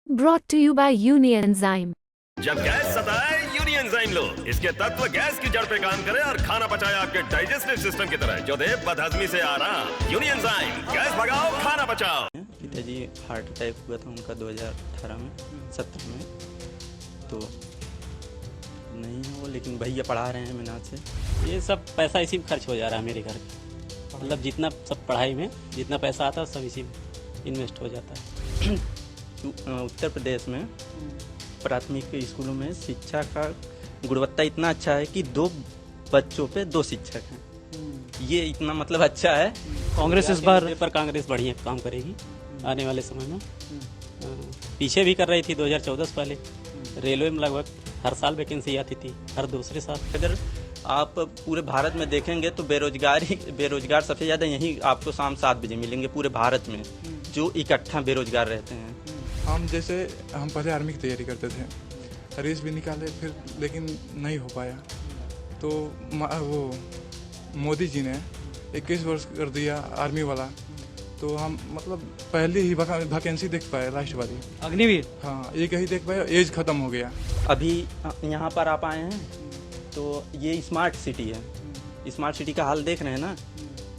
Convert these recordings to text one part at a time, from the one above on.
Brought to you by Union Enzyme. जब gas सताए union enzyme लो। इसके तत्व गैस की जड़ पे काम करे और खाना पचाए आपके डाइजेस्टिव सिस्टम की तरह, जो दे बदहजमी से आराम। यूनियन एंजाइम, गैस भगाओ, खाना बचाओ। पिताजी हार्ट अटैक हुआ था उनका 2018 में 17 में, तो नहीं हो, लेकिन भैया पढ़ा रहे हैं मेहनत से। ये सब पैसा इसी में खर्च हो जा रहा है मेरे घर का। मतलब जितना सब पढ़ाई में जितना पैसा आता है सब इसी में इन्वेस्ट हो जाता है। उत्तर प्रदेश में प्राथमिक स्कूलों में शिक्षा का गुणवत्ता इतना अच्छा है कि 2 बच्चों पे 2 शिक्षक हैं। ये इतना मतलब अच्छा है। कांग्रेस इस बार पर कांग्रेस बढ़िया काम करेगी आने वाले समय में। पीछे भी कर रही थी 2014 से पहले। रेलवे में लगभग हर साल वैकेंसी आती थी, हर दूसरे साल। अगर आप पूरे भारत में देखेंगे तो बेरोजगार सबसे ज़्यादा यहीं आपको शाम 7 बजे मिलेंगे पूरे भारत में, जो इकट्ठा बेरोजगार रहते हैं। हम पहले आर्मी की तैयारी करते थे, रेस भी निकाले फिर, लेकिन नहीं हो पाया। तो वो मोदी जी ने 21 वर्ष कर दिया आर्मी वाला, तो हम मतलब पहले ही वैकेंसी देख पाए, लास्ट वाली अग्निवीर। हाँ, एक ही देख पाए, एज खत्म हो गया। अभी यहाँ पर आप आए हैं तो ये स्मार्ट सिटी है। स्मार्ट सिटी का हाल देख रहे हैं ना,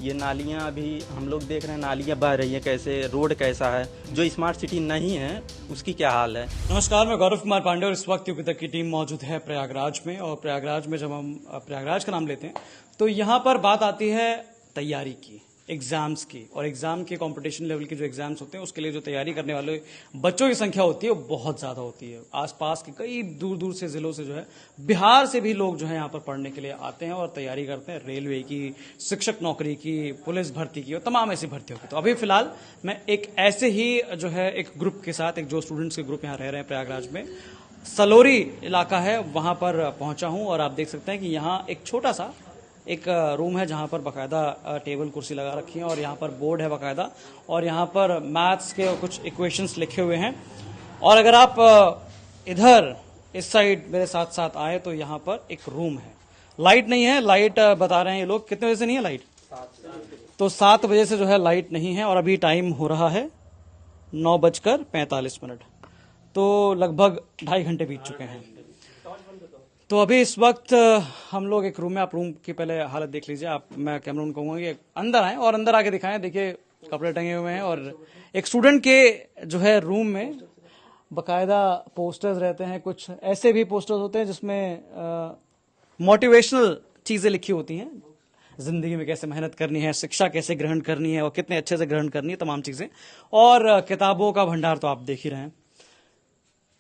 ये नालियाँ अभी हम लोग देख रहे हैं, नालियाँ बह रही हैं कैसे, रोड कैसा है। जो स्मार्ट सिटी नहीं है उसकी क्या हाल है। नमस्कार, मैं गौरव कुमार पांडे और इस वक्त यूपी तक की टीम मौजूद है प्रयागराज में। और प्रयागराज में जब हम प्रयागराज का नाम लेते हैं तो यहाँ पर बात आती है तैयारी की, एग्जाम्स की। और एग्जाम के कंपटीशन लेवल के जो एग्जाम्स होते हैं उसके लिए जो तैयारी करने वाले बच्चों की संख्या होती है वो बहुत ज्यादा होती है। आसपास के कई दूर दूर से जिलों से जो है, बिहार से भी लोग जो है यहाँ पर पढ़ने के लिए आते हैं और तैयारी करते हैं रेलवे की, शिक्षक नौकरी की, पुलिस भर्ती की और तमाम ऐसी भर्तियों की। तो अभी फिलहाल मैं एक ऐसे ही जो है एक ग्रुप के साथ, एक जो स्टूडेंट्स के ग्रुप यहाँ रह रहे हैं प्रयागराज में, सलोरी इलाका है, वहां पर पहुंचा हूं। और आप देख सकते हैं कि यहाँ एक छोटा सा एक रूम है जहां पर बाकायदा टेबल कुर्सी लगा रखी है और यहाँ पर बोर्ड है बाकायदा, और यहाँ पर मैथ्स के कुछ इक्वेशंस लिखे हुए हैं। और अगर आप इधर इस साइड मेरे साथ साथ आए तो यहाँ पर एक रूम है। लाइट नहीं है, लाइट बता रहे हैं ये लोग, कितने बजे से नहीं है लाइट? तो 7 बजे से जो है लाइट नहीं है और अभी टाइम हो रहा है 9:45। तो लगभग 2.5 घंटे बीत चुके हैं। तो अभी इस वक्त हम लोग एक रूम में, आप रूम की पहले हालत देख लीजिए। आप, मैं कैमरा में कहूंगा कि अंदर आए और अंदर आके दिखाएं। देखिए कपड़े टंगे हुए हैं और एक स्टूडेंट के जो है रूम में बकायदा पोस्टर्स रहते हैं। कुछ ऐसे भी पोस्टर्स होते हैं जिसमें मोटिवेशनल चीजें लिखी होती हैं, जिंदगी में कैसे मेहनत करनी है, शिक्षा कैसे ग्रहण करनी है और कितने अच्छे से ग्रहण करनी है, तमाम चीजें। और किताबों का भंडार तो आप देख ही रहे हैं,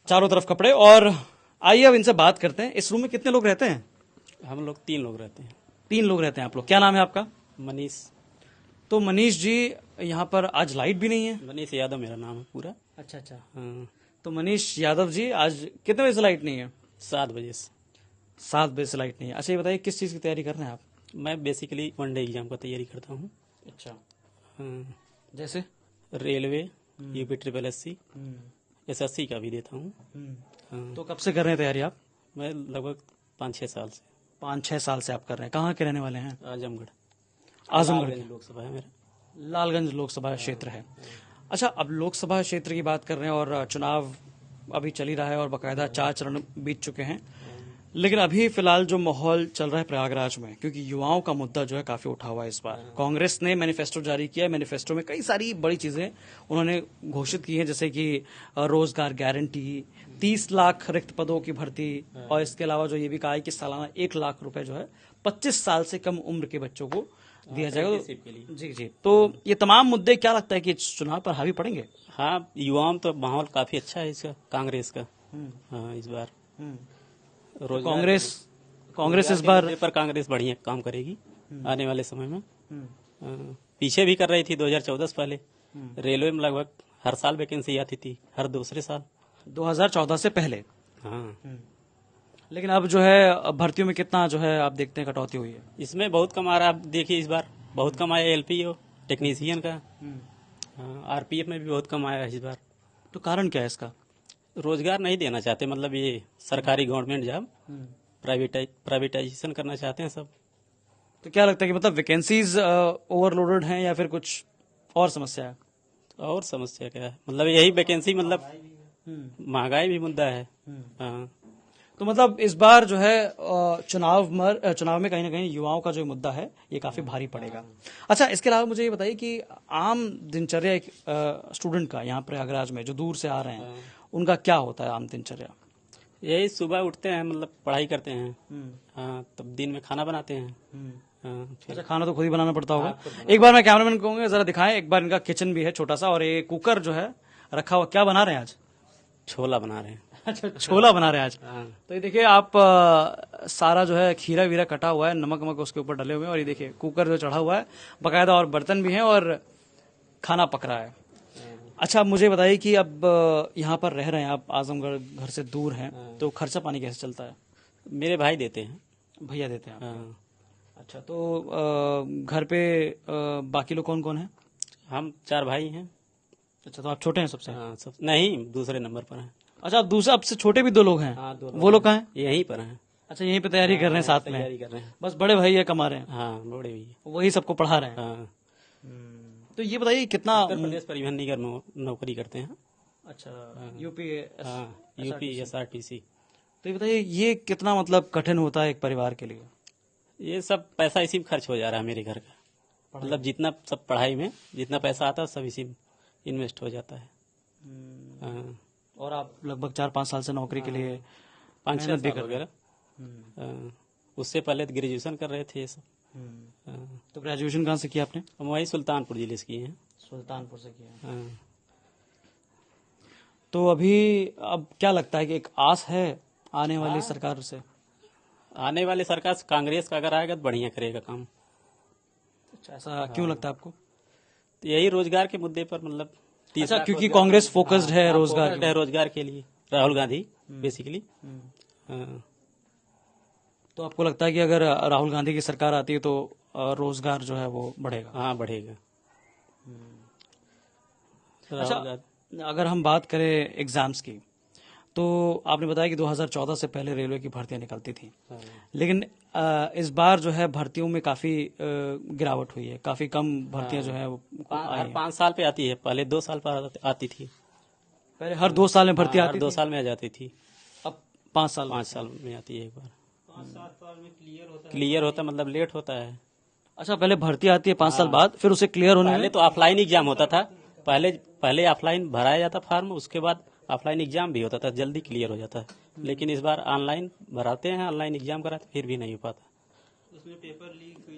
चारों तरफ कपड़े। और आइए अब इनसे बात करते हैं। इस रूम में कितने लोग रहते हैं? हम लोग 3 लोग रहते हैं। 3 लोग रहते हैं आप लोग। क्या नाम है आपका? मनीष। तो मनीष जी, यहाँ पर आज लाइट भी नहीं है? मनीष यादव मेरा नाम है पूरा। अच्छा। हाँ, तो मनीष यादव जी, आज कितने बजे से लाइट नहीं है? 7 बजे से। 7 बजे से लाइट नहीं है। अच्छा, ये बताइए किस चीज की तैयारी कर रहे हैं आप? मैं बेसिकली वनडे एग्जाम का तैयारी करता हूँ। अच्छा। हाँ, जैसे रेलवे, यूपी SSC, SSC का भी देता हूँ। हाँ, तो कब से कर रहे हैं तैयारी आप? मैं लगभग 5-6 साल से। 5-6 साल से आप कर रहे हैं। कहाँ के रहने वाले हैं? आजमगढ़ आजमगढ़। लोकसभा है मेरा। लालगंज लोकसभा क्षेत्र है। अच्छा, अब लोकसभा क्षेत्र की बात कर रहे हैं और चुनाव अभी चल ही रहा है और बाकायदा 4 चरण बीत चुके हैं। लेकिन अभी फिलहाल जो माहौल चल रहा है प्रयागराज में, क्योंकि युवाओं का मुद्दा जो है काफी उठा हुआ है इस बार। कांग्रेस ने मैनिफेस्टो जारी किया है। मैनिफेस्टो में कई सारी बड़ी चीजें उन्होंने घोषित की हैं, जैसे कि रोजगार गारंटी, 30 लाख रिक्त पदों की भर्ती, और इसके अलावा जो ये भी कहा है कि सालाना 1 लाख रुपए जो है 25 साल से कम उम्र के बच्चों को दिया जाएगा। जी। तो ये तमाम मुद्दे, क्या लगता है कि चुनाव पर हावी पड़ेंगे? हाँ, युवाओं में तो माहौल काफी अच्छा है इसका, कांग्रेस का। हाँ, इस बार कांग्रेस इस बार पर कांग्रेस बढ़िया काम करेगी आने वाले समय में। पीछे भी कर रही थी 2014 से पहले। रेलवे में लगभग हर साल वैकेंसी आती थी, हर दूसरे साल। 2014 से पहले। हाँ, लेकिन अब जो है भर्तियों में कितना जो है आप देखते हैं कटौती हुई है? इसमें बहुत कम आ रहा है। आप देखिए इस बार बहुत कम आया LPO टेक्नीशियन का। हाँ, RPF में भी बहुत कम आया है इस बार। तो कारण क्या है इसका? रोजगार नहीं देना चाहते, मतलब ये सरकारी गवर्नमेंट जॉब प्राइवेटाइजेशन करना चाहते हैं सब। तो क्या लगता है कि मतलब वैकेंसीज ओवरलोडेड हैं या फिर कुछ और समस्या है? और समस्या क्या है, मतलब यही वैकेंसी, मतलब महंगाई भी मुद्दा है। हाँ। तो मतलब इस बार जो है चुनाव में कहीं ना कहीं युवाओं का जो मुद्दा है ये काफी भारी पड़ेगा। अच्छा, इसके अलावा मुझे ये बताइए कि आम दिनचर्या एक स्टूडेंट का यहाँ प्रयागराज में जो दूर से आ रहे हैं उनका क्या होता है आम दिनचर्या? यही सुबह उठते हैं, मतलब पढ़ाई करते हैं। हाँ, तब दिन में खाना बनाते हैं। हाँ, फिर अच्छा, खाना तो खुद ही बनाना पड़ता होगा। एक बार मैं कैमरामैन को कहूंगा जरा दिखाएं, एक बार इनका किचन भी है छोटा सा और ये कुकर जो है रखा हुआ। क्या बना रहे हैं आज? छोला बना रहे हैं। अच्छा, छोला बना रहे हैं आज। हाँ। तो ये देखिए आप सारा जो है खीरा वीरा कटा हुआ है, नमक वमक उसके ऊपर डले हुए हैं और ये देखिए कुकर जो चढ़ा हुआ है बकायदा और बर्तन भी हैं और खाना पक रहा है। अच्छा, मुझे बताइए कि अब यहाँ पर रह रहे हैं आप, आजमगढ़ घर से दूर हैं, तो खर्चा पानी कैसे चलता है? मेरे भाई देते हैं। भैया देते हैं? हाँ। अच्छा, तो घर पे बाकी लोग कौन कौन है? हम 4 भाई हैं। अच्छा, तो आप छोटे हैं सबसे? हाँ, सब नहीं, दूसरे नंबर पर हैं। अच्छा, आप दूसरा, आपसे छोटे भी 2 लोग हैं? हाँ, 2 वो लोग कहाँ हैं? यहीं पर हैं। अच्छा, यहीं पे तैयारी कर रहे हैं साथ में? तैयारी कर रहे हैं। बस बड़े भाई है कमा रहे हैं? हाँ, बड़े भी। वही सबको पढ़ा रहे हैं? हाँ। तो ये बताइए कितना उत्तर प्रदेश परिवहन निगम में नौकरी करते हैं। अच्छा, यूपी हाँ, यूपी SRTC। तो ये बताइए ये कितना मतलब कठिन होता है एक परिवार के लिए? ये सब पैसा इसी में खर्च हो जा रहा है मेरे घर का। मतलब जितना सब पढ़ाई में जितना पैसा आता है सब इसी में इन्वेस्ट हो जाता है। हाँ। और आप लगभग 4-5 साल से नौकरी के लिए 5-6 मेहनत भी साल कर हो रहे गया। हाँ। उससे पहले तो ग्रेजुएशन कर रहे थे ये सब। हाँ। तो ग्रेजुएशन कहाँ से किया आपने? हम वही सुल्तानपुर जिले से किए हैं। सुल्तानपुर से किया। हाँ। तो अभी अब क्या लगता है कि एक आस है आने वाली सरकार से? आने वाले सरकार से कांग्रेस का अगर आएगा तो बढ़िया करेगा काम। अच्छा, ऐसा क्यों लगता है आपको? तो यही रोजगार के मुद्दे पर, मतलब 30 अच्छा, लाख क्योंकि रोजगार- कांग्रेस फोकस्ड है हाँ, रोजगार फोकस्ड है रोजगार के लिए, राहुल गांधी बेसिकली। तो आपको लगता है कि अगर राहुल गांधी की सरकार आती है तो रोजगार जो है वो बढ़ेगा? हाँ, बढ़ेगा। अच्छा, राहुल गांधी- अगर हम बात करें एग्जाम्स की, तो आपने बताया कि 2014 से पहले रेलवे की भर्तियां निकलती थी, लेकिन इस बार जो है भर्तियों में काफी गिरावट हुई है, काफी कम भर्तियां जो है वो आई हर हैं। 5 साल पे आती है, पहले 2 साल पर आती थी। पहले हर 2 साल में भर्ती हर आती 2 थी, साल में आ जाती थी। अब 5 साल 5 साल में आती है एक बार। 5-7 साल में क्लियर होता है, मतलब लेट होता है। अच्छा, पहले भर्ती आती है 5 साल बाद, फिर उसे क्लियर होने पहले में तो ऑफलाइन एग्जाम होता था। पहले ऑफलाइन भराया जाता फॉर्म, उसके बाद ऑफलाइन एग्जाम भी होता था, जल्दी क्लियर हो जाता है। लेकिन इस बार ऑनलाइन भराते हैं, ऑनलाइन एग्जाम कराते, फिर भी नहीं हो पाता। उसमें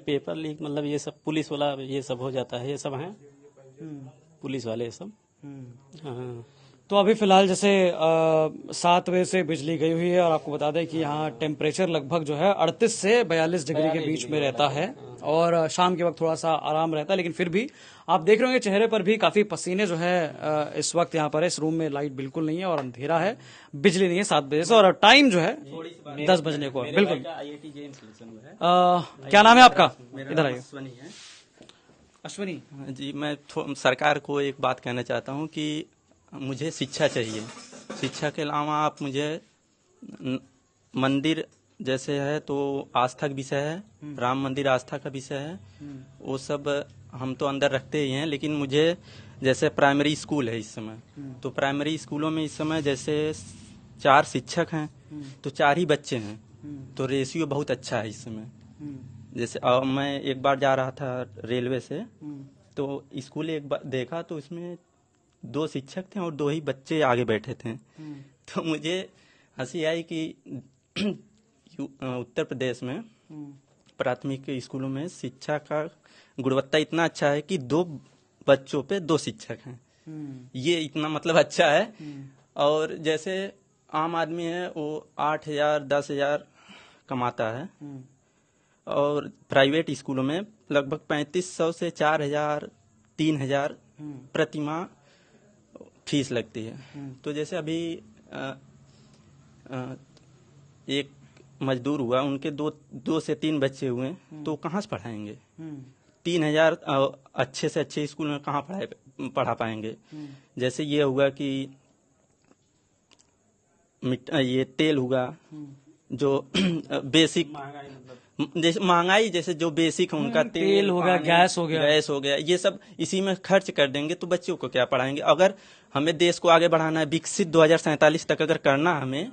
पेपर लीक मतलब ये सब पुलिस वाला ये सब हो जाता है, ये सब है पुलिस वाले ये सब। हाँ। तो अभी फिलहाल जैसे 7 बजे से बिजली गई हुई है और आपको बता दें कि यहाँ टेम्परेचर लगभग जो है 38 से 42 डिग्री के बीच में रहता है और शाम के वक्त थोड़ा सा आराम रहता है, लेकिन फिर भी आप देख रहे होंगे चेहरे पर भी काफी पसीने जो है इस वक्त यहाँ पर है। इस रूम में लाइट बिल्कुल नहीं है और अंधेरा है, बिजली नहीं है 7 बजे से और टाइम जो है 10 बजने को है। बिल्कुल। क्या नाम है आपका? इधर आइए। अश्विनी जी, मैं सरकार को एक बात कहना चाहता हूँ कि मुझे शिक्षा चाहिए। शिक्षा के अलावा आप मुझे मंदिर जैसे है तो आस्था का विषय है, राम मंदिर आस्था का विषय है, वो सब हम तो अंदर रखते ही हैं, लेकिन मुझे जैसे प्राइमरी स्कूल है इस समय, तो प्राइमरी स्कूलों में इस समय जैसे 4 शिक्षक हैं तो 4 ही बच्चे हैं, तो रेशियो बहुत अच्छा है इस समय। जैसे मैं एक बार जा रहा था रेलवे से, तो स्कूल एक बार देखा तो इसमें 2 शिक्षक थे और 2 ही बच्चे आगे बैठे थे। तो मुझे हंसी आई कि उत्तर प्रदेश में प्राथमिक स्कूलों में शिक्षा का गुणवत्ता इतना अच्छा है कि 2 बच्चों पे 2 शिक्षक हैं। ये इतना मतलब अच्छा है। और जैसे आम आदमी है वो 8,000 10,000 कमाता है और प्राइवेट स्कूलों में लगभग 3500 से 4,000 3,000 प्रति माह फीस लगती है। तो जैसे अभी एक मजदूर हुआ, उनके 2 से 3 बच्चे हुए, तो कहाँ से पढ़ाएंगे? 3,000 अच्छे से अच्छे स्कूल में कहाँ पढ़ा पाएंगे? जैसे ये हुआ कि ये तेल हुआ, जो बेसिक जैसे महंगाई, जैसे जो बेसिक है उनका तेल हो गया, पानी, गैस हो गया, ये सब इसी में खर्च कर देंगे तो बच्चों को क्या पढ़ाएंगे। अगर हमें देश को आगे बढ़ाना है, विकसित 2047 तक अगर करना है हमें,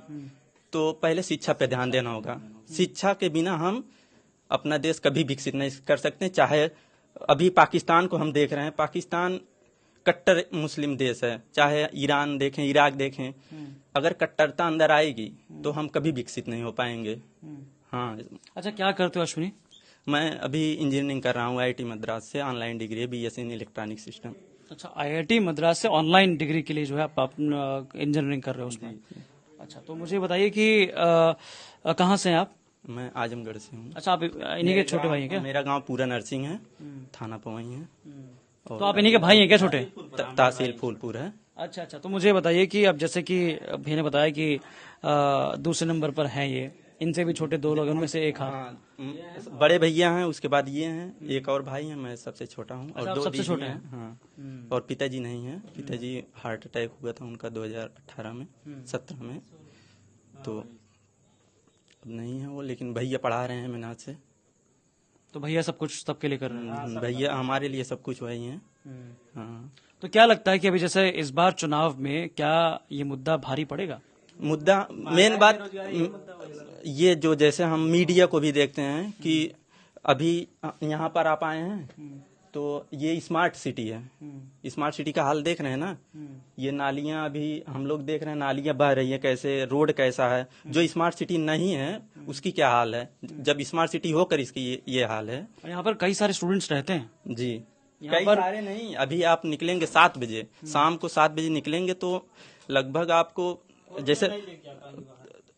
तो पहले शिक्षा पे ध्यान देना होगा। शिक्षा के बिना हम अपना देश कभी विकसित नहीं कर सकते। चाहे अभी पाकिस्तान को हम देख रहे हैं, पाकिस्तान कट्टर मुस्लिम देश है, चाहे ईरान देखें, इराक देखें, अगर कट्टरता अंदर आएगी तो हम कभी विकसित नहीं हो पाएंगे। हाँ, अच्छा, क्या करते हो अश्विनी? मैं अभी इंजीनियरिंग कर रहा हूँ IIT मद्रास से, ऑनलाइन डिग्री है BSc इन इलेक्ट्रॉनिक सिस्टम। अच्छा, IIT मद्रास से ऑनलाइन डिग्री के लिए जो है आप इंजीनियरिंग कर रहे हो उसमें। अच्छा, तो मुझे बताइए कि कहाँ से हैं आप? मैं आजमगढ़ से हूँ। अच्छा, आप इन्हीं के छोटे भाई हैं क्या? मेरा गांव पूरा नरसिंह है, थाना पवई है। तो आप इन्हीं के भाई हैं क्या छोटे? तहसील फूलपुर है। अच्छा अच्छा, तो मुझे बताइए कि अब जैसे कि भैया ने बताया कि दूसरे नंबर पर हैं ये, इनसे भी छोटे 2 लोग, उनमें से एक हाँ, बड़े भैया हैं, उसके बाद ये हैं, एक और भाई हैं, मैं सबसे छोटा हूँ। और अच्छा, 2 सबसे दीदी छोटे हैं। हाँ, और पिताजी नहीं हैं, पिताजी हार्ट अटैक हुआ था उनका 2018 में, 17 में, तो अब नहीं है वो, लेकिन भैया पढ़ा रहे हैं मेहनत से। तो भैया सब कुछ सबके लिए कर रहे हैं। भैया हमारे लिए सब कुछ वही हैं। हाँ, तो क्या लगता है कि अभी जैसे इस बार चुनाव में क्या ये मुद्दा भारी पड़ेगा? मुद्दा मेन बात ये, जो जैसे हम मीडिया को भी देखते हैं कि अभी यहाँ पर आप आए हैं तो ये स्मार्ट सिटी है। स्मार्ट सिटी का हाल देख रहे हैं ना, ये नालियां अभी हम लोग देख रहे हैं, नालियां बह रही है कैसे, रोड कैसा है। जो स्मार्ट सिटी नहीं है उसकी क्या हाल है, जब स्मार्ट सिटी होकर इसकी ये हाल है। यहाँ पर कई सारे स्टूडेंट्स रहते हैं जी, यहाँ कई पर सारे नहीं, अभी आप निकलेंगे 7 बजे, शाम को 7 बजे निकलेंगे तो लगभग आपको जैसे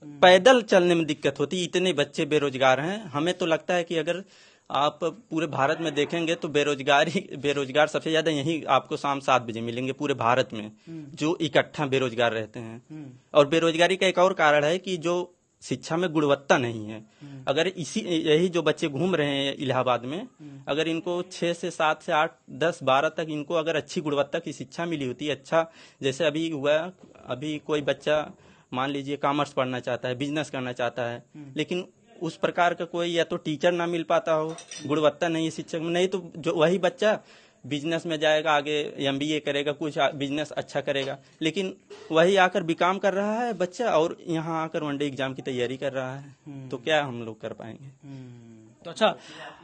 पैदल चलने में दिक्कत होती, इतने बच्चे बेरोजगार हैं। हमें तो लगता है कि अगर आप पूरे भारत में देखेंगे तो बेरोजगार सबसे ज्यादा यही आपको शाम 7 बजे मिलेंगे पूरे भारत में, जो इकट्ठा बेरोजगार रहते हैं। और बेरोजगारी का एक और कारण है कि जो शिक्षा में गुणवत्ता नहीं है। अगर यही जो बच्चे घूम रहे हैं इलाहाबाद में, अगर इनको 6 से 7 से 8 10 12 तक इनको अगर अच्छी गुणवत्ता की शिक्षा मिली होती, अच्छा जैसे अभी हुआ, अभी कोई बच्चा मान लीजिए कॉमर्स पढ़ना चाहता है, बिजनेस करना चाहता है, लेकिन उस प्रकार का कोई या तो टीचर ना मिल पाता हो, गुणवत्ता नहीं है शिक्षक में, नहीं तो जो वही बच्चा बिजनेस में जाएगा, आगे MBA करेगा, कुछ बिजनेस अच्छा करेगा, लेकिन वही आकर बीकॉम कर रहा है बच्चा और यहाँ आकर वनडे एग्जाम की तैयारी कर रहा है, तो क्या हम लोग कर पाएंगे। तो अच्छा,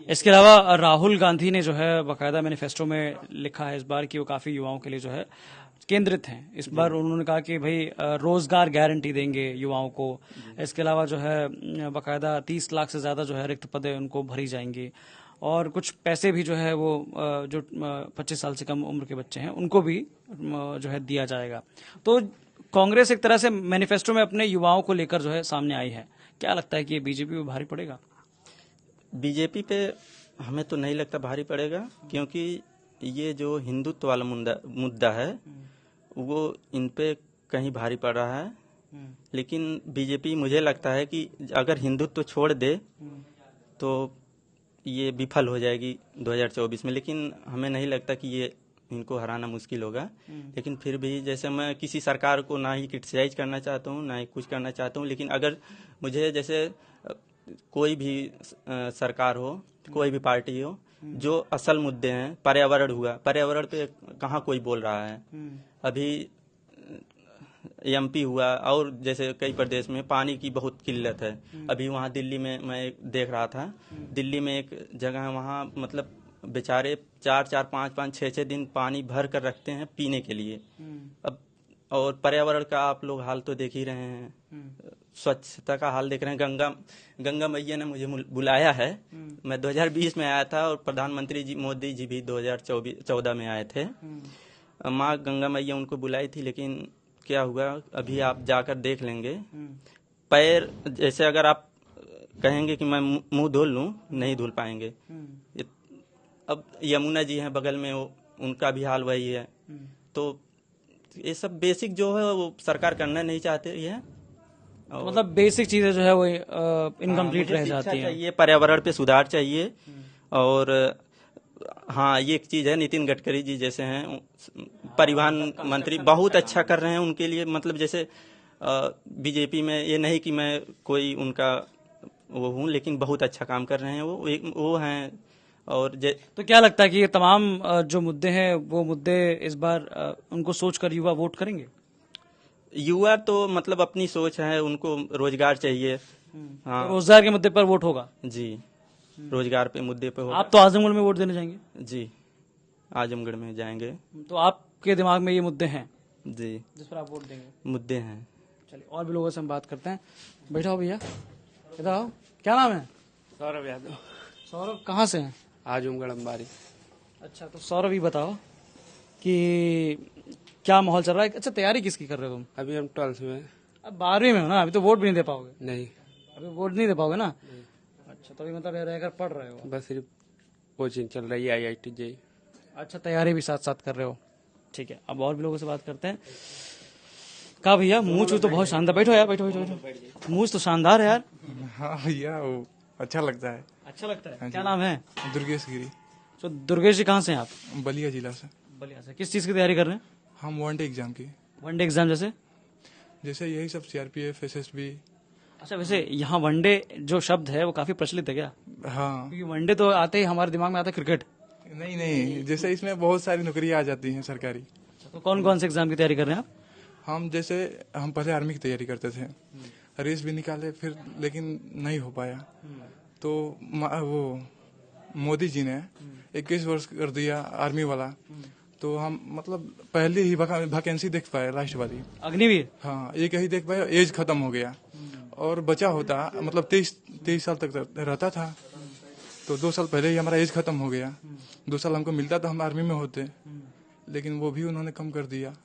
इसके अलावा राहुल गांधी ने जो है बाकायदा मैनिफेस्टो में लिखा है इस बार कि वो काफी युवाओं के लिए जो है केंद्रित हैं। इस बार उन्होंने कहा कि भाई रोजगार गारंटी देंगे युवाओं को। इसके अलावा जो है बाकायदा 30 लाख से ज्यादा जो है रिक्त पदें उनको भरी जाएंगी, और कुछ पैसे भी जो है वो जो 25 साल से कम उम्र के बच्चे हैं उनको भी जो है दिया जाएगा। तो कांग्रेस एक तरह से मैनिफेस्टो में अपने युवाओं को लेकर जो है सामने आई है। क्या लगता है कि ये बीजेपी पे भारी पड़ेगा? बीजेपी पे हमें तो नहीं लगता भारी पड़ेगा, क्योंकि ये जो हिंदुत्व वाला मुद्दा है वो इन पे कहीं भारी पड़ रहा है। लेकिन बीजेपी मुझे लगता है कि अगर हिंदुत्व छोड़ दे तो ये विफल हो जाएगी 2024 में, लेकिन हमें नहीं लगता कि ये इनको हराना मुश्किल होगा। लेकिन फिर भी जैसे मैं किसी सरकार को ना ही क्रिटिसाइज करना चाहता हूँ, ना ही कुछ करना चाहता हूँ, लेकिन अगर मुझे जैसे कोई भी सरकार हो, कोई भी पार्टी हो, जो असल मुद्दे हैं, पर्यावरण हुआ, पर्यावरण पे कहाँ कोई बोल रहा है। अभी MP हुआ, और जैसे कई प्रदेश में पानी की बहुत किल्लत है। अभी वहाँ दिल्ली में मैं देख रहा था, दिल्ली में एक जगह है, वहाँ मतलब बेचारे 4-4, 5-5, 6-6 दिन पानी भर कर रखते हैं पीने के लिए। अब और पर्यावरण का आप लोग हाल तो देख ही रहे हैं, स्वच्छता का हाल देख रहे हैं। गंगा मैया ने मुझे बुलाया है, मैं 2020 में आया था और प्रधानमंत्री जी मोदी जी भी 2014 में आए थे। माँ गंगा मैया उनको बुलाई थी, लेकिन क्या हुआ अभी आप जाकर देख लेंगे, पैर जैसे अगर आप कहेंगे कि मैं मुंह धुल लूं, नहीं धुल पाएंगे। अब यमुना जी हैं बगल में, उनका भी हाल वही है। तो ये सब बेसिक जो है वो सरकार करना नहीं चाहते है। तो मतलब बेसिक चीजें जो है वो इनकम्प्लीट रह जाती हैं। ये पर्यावरण पे सुधार चाहिए। और हाँ, ये एक चीज है, नितिन गडकरी जी जैसे हैं परिवहन मंत्री बहुत अच्छा कर रहे हैं, उनके लिए मतलब जैसे बीजेपी में ये नहीं कि मैं कोई उनका वो हूँ, लेकिन बहुत अच्छा काम कर रहे हैं वो हैं। और तो क्या लगता है कि ये तमाम जो मुद्दे हैं वो मुद्दे इस बार उनको सोचकर युवा वोट करेंगे? युवा तो मतलब अपनी सोच है, उनको रोजगार चाहिए। हाँ तो रोजगार के मुद्दे पर वोट होगा जी, रोजगार पे मुद्दे पे होगा। आप तो आजमगढ़ में वोट देने जाएंगे? जी, आजमगढ़ में जाएंगे। तो आपके दिमाग में ये मुद्दे हैं जी, जिस पर आप वोट देंगे? मुद्दे हैं। चलिए और भी लोगों से हम बात करते हैं। बैठा हो भैया, इधर आओ। क्या नाम है? सौरभ यादव, सौरभ। कहाँ से हैं? आजमगढ़ अंबारी। अच्छा, तो सौरभ ये बताओ कि क्या माहौल चल रहा है? अच्छा, तैयारी किसकी कर रहे हो तुम? अभी हम 12th में हैं। अब 12वीं में हो ना, अभी तो वोट भी नहीं दे पाओगे। नहीं, अभी वोट नहीं दे पाओगे ना? अच्छा, तो अभी मतलब रहकर पढ़ रहे हो। बस सिर्फ कोचिंग चल रही है IIT JEE। अच्छा, तैयारी भी साथ साथ कर रहे हो। ठीक है, अब और भी लोगों से बात करते हैं। कहा भैया, मूंछ तो बहुत शानदार। बैठो यार, बैठो बैठो बैठो। मूंछ तो शानदार है यार। हाँ भैया, वो अच्छा लगता है। अच्छा लगता है। क्या नाम है? दुर्गेश गिरी, तो दुर्गेश जी कहाँ से हैं आप? बलिया जिला से। बलिया से। किस चीज की तैयारी कर रहे हैं? हम वनडे एग्जाम की, वनडे एग्जाम जैसे? जैसे यही सब CRPF SSB। अच्छा, वैसे यहाँ वनडे जो शब्द है वो काफी प्रचलित है क्या? हाँ, क्योंकि वनडे तो आते ही हमारे दिमाग में आता है क्रिकेट। नहीं, जैसे इसमें बहुत सारी नौकरियां आ जाती हैं सरकारी। तो कौन कौन से एग्जाम की तैयारी कर रहे हैं आप? हम पहले आर्मी की तैयारी करते थे, रेस भी निकाले फिर, लेकिन नहीं हो पाया। तो वो मोदी जी ने 21 वर्ष कर दिया आर्मी वाला, तो हम मतलब पहले ही वैकेंसी देख पाए, लास्ट वाली अग्निवीर। हाँ, एक ही देख पाए, एज खत्म हो गया और बचा होता मतलब 23 साल तक रहता था, तो 2 साल पहले ही हमारा एज खत्म हो गया। 2 साल हमको मिलता तो हम आर्मी में होते, लेकिन वो भी उन्होंने कम कर दिया।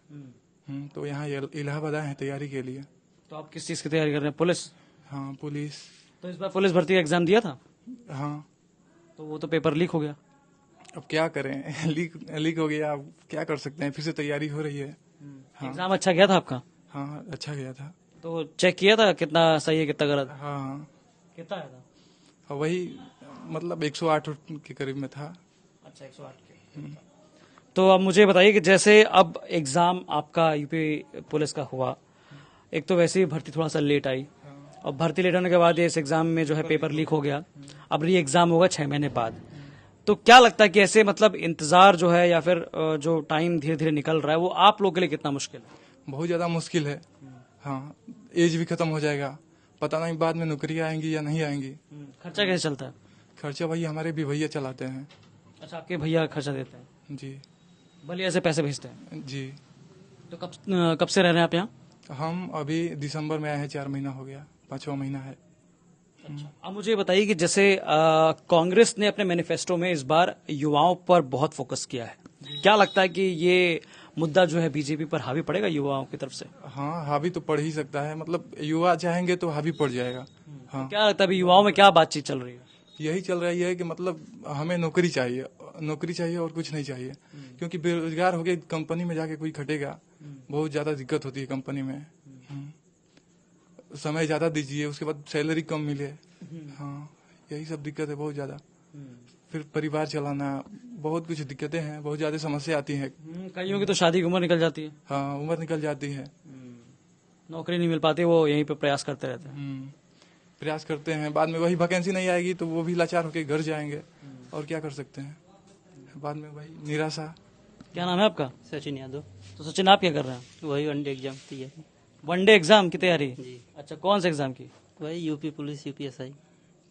तो यहाँ इलाहाबाद आए हैं तैयारी के लिए। तो आप किस चीज की तैयारी कर रहे हैं? पुलिस? हाँ, पुलिस। तो इस बार पुलिस भर्ती का एग्जाम दिया था? हाँ, तो वो तो पेपर लीक हो गया। अब क्या करें लीक हो गया, अब क्या कर सकते हैं, फिर से तैयारी हो रही है। एग्जाम अच्छा गया था आपका? हाँ, अच्छा गया था। तो चेक किया था कितना सही है कितना गलत? हाँ, कितना आया था? और वही मतलब 108 के करीब में था। अच्छा, 108 के। तो अब मुझे बताइए कि जैसे अब एग्जाम आपका यूपी पुलिस का हुआ, एक तो वैसे ही भर्ती थोड़ा सा लेट आई, और भर्ती लेट होने के बाद इस एग्जाम में जो है पेपर लीक हो गया, अब री एग्जाम होगा 6 महीने बाद। तो क्या लगता है कि ऐसे मतलब इंतजार जो है या फिर जो टाइम धीरे धीरे निकल रहा है वो आप लोगों के लिए कितना मुश्किल है? बहुत ज्यादा मुश्किल है। हाँ, एज भी खत्म हो जाएगा, पता नहीं बाद में नौकरियां आएंगी या नहीं आएंगी। खर्चा कैसे चलता है? खर्चा वही हमारे भी भैया चलाते हैं। अच्छा, आपके भैया खर्चा देते हैं? जी बलिया से पैसे भेजते हैं? जी। तो कब से रह रहे हैं आप यहाँ? हम अभी दिसंबर में आए हैं, 4 महीना हो गया, 5वां महीना है। अब मुझे बताइए कि जैसे कांग्रेस ने अपने मैनिफेस्टो में इस बार युवाओं पर बहुत फोकस किया है, क्या लगता है कि ये मुद्दा जो है बीजेपी पर हावी पड़ेगा युवाओं की तरफ से? हाँ, हावी तो पड़ ही सकता है, मतलब युवा चाहेंगे तो हावी पड़ जाएगा। हाँ, क्या लगता है अभी युवाओं में क्या बातचीत चल रही है? यही चल रहा है, ये है कि मतलब हमें नौकरी चाहिए और कुछ नहीं चाहिए, क्योंकि बेरोजगार होके कंपनी में जाके कोई खटेगा, बहुत ज्यादा दिक्कत होती है कंपनी में। समय ज्यादा दीजिए, उसके बाद सैलरी कम मिले। हाँ, यही सब दिक्कत है बहुत ज्यादा। फिर परिवार चलाना, बहुत कुछ दिक्कतें हैं, बहुत ज्यादा समस्या आती हैं। कईयों की तो शादी की उम्र निकल जाती है। हाँ, उम्र निकल जाती है, नौकरी नहीं मिल पाती, वो यहीं पे प्रयास करते रहते हैं। प्रयास करते हैं, बाद में वही वैकेंसी नहीं आएगी तो वो भी लाचार होकर घर जाएंगे, और क्या कर सकते हैं, बाद में वही निराशा। क्या नाम है आपका? सचिन यादव। तो सचिन, आप क्या कर रहे हैं? वही वनडे एग्जाम तैयारी। वनडे एग्जाम की तैयारी? जी। अच्छा, कौन से एग्जाम की? वही यूपी पुलिस UPSI।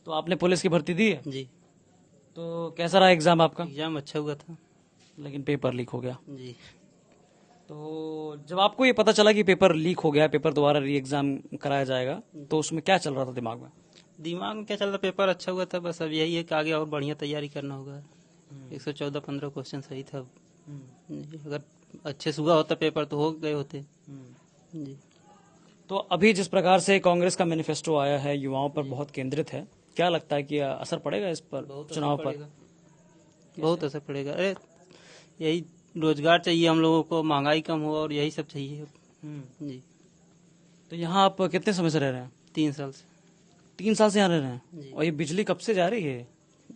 तो आपने पुलिस की भर्ती दी है? जी। तो कैसा रहा एग्जाम आपका? एग्जाम अच्छा हुआ था, लेकिन पेपर लीक हो गया। जी। तो जब आपको ये पता चला कि पेपर लीक हो गया, पेपर दोबारा री एग्जाम कराया जाएगा, तो उसमें क्या चल रहा था दिमाग में? दिमाग में क्या चल रहा, पेपर अच्छा हुआ था, बस अब यही है कि आगे और बढ़िया तैयारी करना होगा। 114-15 क्वेश्चन सही था। अगर अच्छे से हुआ होता पेपर तो हो गए होते। जी। तो अभी जिस प्रकार से कांग्रेस का मैनिफेस्टो आया है, युवाओं पर बहुत केंद्रित है, क्या लगता है कि असर पड़ेगा इस पर, चुनाव पर? बहुत असर पड़ेगा। अरे यही रोजगार चाहिए हम लोगों को, महंगाई कम हो, और यही सब चाहिए। जी। तो यहाँ आप कितने समय से रह रहे हैं? 3 साल से। 3 साल से यहाँ रह रहे जी। हैं? और ये बिजली कब से जा रही है?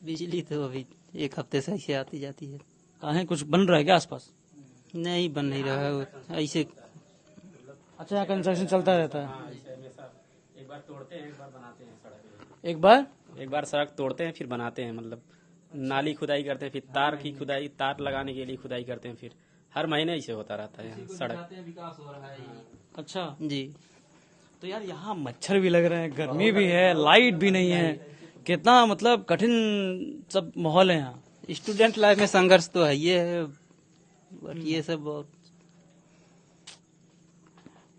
बिजली तो अभी 1 हफ्ते से ऐसे आती जाती है। कहाँ है, कुछ बन रहा है क्या आसपास? नहीं, बन नहीं रहा है ऐसे। अच्छा, यहाँ कंस्ट्रक्शन चलता रहता है। एक बार तोड़ते हैं, एक बार बनाते हैं सड़क। एक बार एक बार सड़क तोड़ते हैं, फिर बनाते हैं, मतलब नाली खुदाई करते हैं, फिर तार की खुदाई, तार लगाने के लिए खुदाई करते हैं, फिर हर महीने इसे होता रहता है यहाँ सड़क। विकास हो रहा है अच्छा, जी। तो यार यहाँ मच्छर भी लग रहे हैं, गर्मी भी है, लाइट भी नहीं है, कितना मतलब कठिन सब माहौल है यहाँ। स्टूडेंट लाइफ में संघर्ष तो है, ये है, बट ये सब बहुत।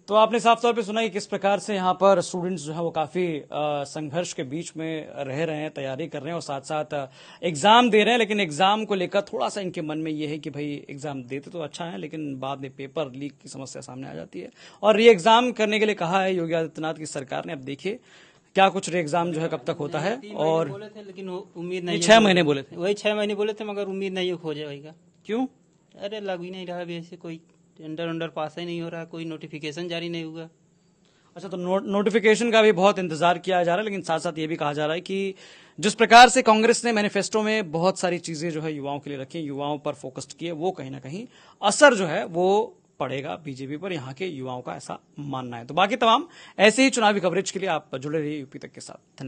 तो आपने साफ तौर पे सुना कि किस प्रकार से यहाँ पर स्टूडेंट्स जो है वो काफी संघर्ष के बीच में रह रहे हैं, तैयारी कर रहे हैं और साथ साथ एग्जाम दे रहे हैं। लेकिन एग्जाम को लेकर थोड़ा सा इनके मन में ये है कि भाई एग्जाम देते तो अच्छा है, लेकिन बाद में पेपर लीक की समस्या सामने आ जाती है और री एग्जाम करने के लिए कहा है योगी आदित्यनाथ की सरकार ने। अब देखिए क्या कुछ री एग्जाम जो है कब तक होता है। और बोले थे लेकिन उम्मीद नहीं, 6 महीने बोले थे, वही 6 महीने बोले थे, मगर उम्मीद नहीं हो जाएगा। क्यों? अरे लग ही नहीं रहा अभी, ऐसे कोई टेंडर पास ही नहीं हो रहा, कोई नोटिफिकेशन जारी नहीं हुआ। अच्छा, तो नोटिफिकेशन का भी बहुत इंतजार किया जा रहा है, लेकिन साथ साथ ये भी कहा जा रहा है कि जिस प्रकार से कांग्रेस ने मैनिफेस्टो में बहुत सारी चीजें जो है युवाओं के लिए रखी, युवाओं पर फोकस्ड किए, वो कहीं ना कहीं असर जो है वो पड़ेगा बीजेपी पर, यहाँ के युवाओं का ऐसा मानना है। तो बाकी तमाम ऐसे ही चुनावी कवरेज के लिए आप जुड़े रहिए यूपी तक के साथ। धन्यवाद।